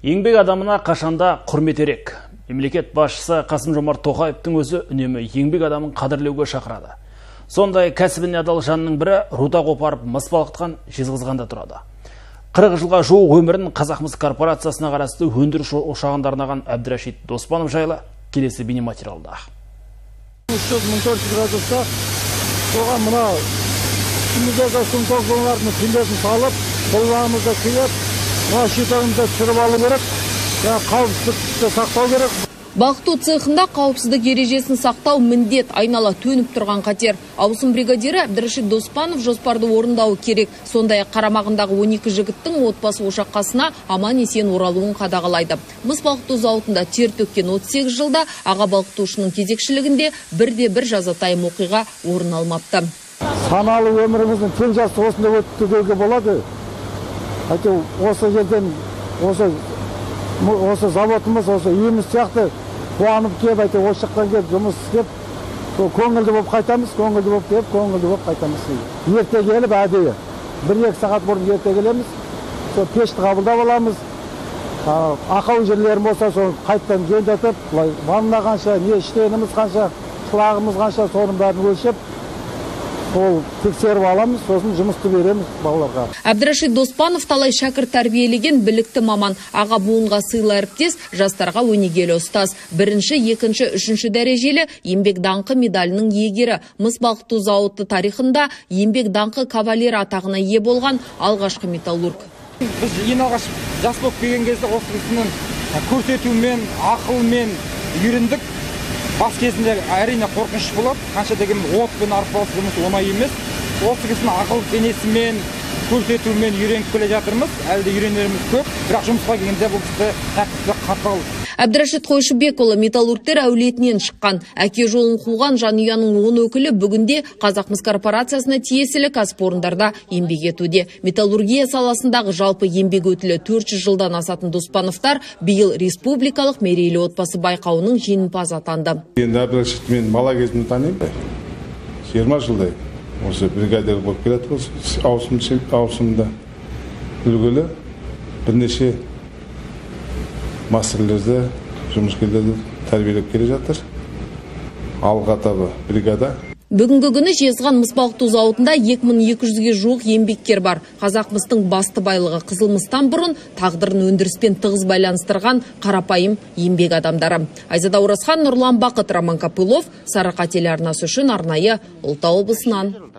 Еңбек адамына қашанда құрмет ерек. Мемлекет басшысы Қасым-Жомарт Тоқаевтың өзі үнемі еңбек адамын қадірлеуге шақырады. Сондай кәсібіне адал жанның бірі руда қопарып мыс балқытқан жезқазғанда тұрады. 40 жылға жуық өмірін Қазақмыс корпорациясына қарасты өндіріс ошағында арнаған Әбдірашит Доспанов жайлы келесі бейнематериалда. 300-400 градуста оған мына үстіміздегі сумтоқлылардың пилетін салып, қолғанымызда күйеп, машинамызда түсіріп алу керек, қауіпсіздікті сақтау керек. Балқыту цехында қауіпсіздік ережесін сақтау міндет, айнала төніп тұрған қатер. Ауысым бригадирі Әбдірашит Доспанов жоспарды орындауы керек. Сондай қарамағындағы 12 жігіттің отбасы ошаққасына аман-есен оралуын қадағалайды. Мыс балқыту зауытында тер төккен 38 жылда аға балқытушының кезекшілігінде бірде-бір жазатайым оқиға орын алмапты. Саналы өміріміздің тең жасы осында өтті деуге болады. Осы жерден осы заводымыз, осы үйіміз сияқты қуанып кеп, осы жақтан кеп, жұмыс істеп, көңілді болып қайтамыз, көңілді болып қайтамыз. Ерте келіп, әдейі. 1-2 сағат бұрын ерте келеміз, сол пешті қабылдап аламыз. Ақау жерлерім болса, соны қайттан жөндетіп, ванна қанша, не іштеніміз қанша, қылағымыз қанша, соның бәрін өлшеп, ол тексеріп аламыз, сосын жұмысты береміз балаларға. Әбдірашит Доспанов талай шәкірт тәрбиелеген білікті маман, аға буынға сыйлы әріптес, жастарға өнегелі ұстаз. 1-ші, 2-ші, 3-ші дәрежелі еңбек даңқы медалінің иегері. Мыс балқыту зауыты тарихында еңбек даңқы кавалер атағына ие болған алғашқы металлург. Біз ең алғаш жас болып келген кезде осы кісінің көрсетумен, ақылмен үйрендік. Бас кезінде әрине қорқыныш болады, қанша деген отпен арпалыс жұмыс оңай емес. Осы кісінің ақыл денесімен, көрсетумен үйреніп келе жатырмыз. Әлі де үйренеріміз көп, бірақ жұмысқа келгенде бұл кісі тәртіпті қатал. Әбдірашит Қойшыбекұлы металлургтер әулетінен шыққан. Әке жолын қуған жанұяның 10 өкілі бүгінде Қазақмыс корпорациясына тиесілі кәсіпорындарда еңбек етуде. Металлургия саласындағы жалпы еңбек өтілі 400 жылдан асатын Доспановтар биыл республикалық мерейлі отбасы байқауының жеңімпазы атанды. Енді Әбдірашит мен бала кезімде танимын. 20 жылдай осы бригадир болып келеді, ауысымда үлгілі бірнеше мастерлерді, жұмыскерлерді тәрбиелеп келе жатыр. Алға табы бригада. Бүгінгі күні Жезқазған мыс балқыту зауытында 2200-ге жуық еңбеккер бар. Қазақмыстың басты байлығы қызылмыстан бұрын тағдырын өндіріспен тығыз байланыстырған қарапайым еңбек адамдары. Айзада Оразхан, Нұрлан Бақыт, Роман Копылов, Сарыарқа телеарнасы үшін арнайы Ұлытау облысынан.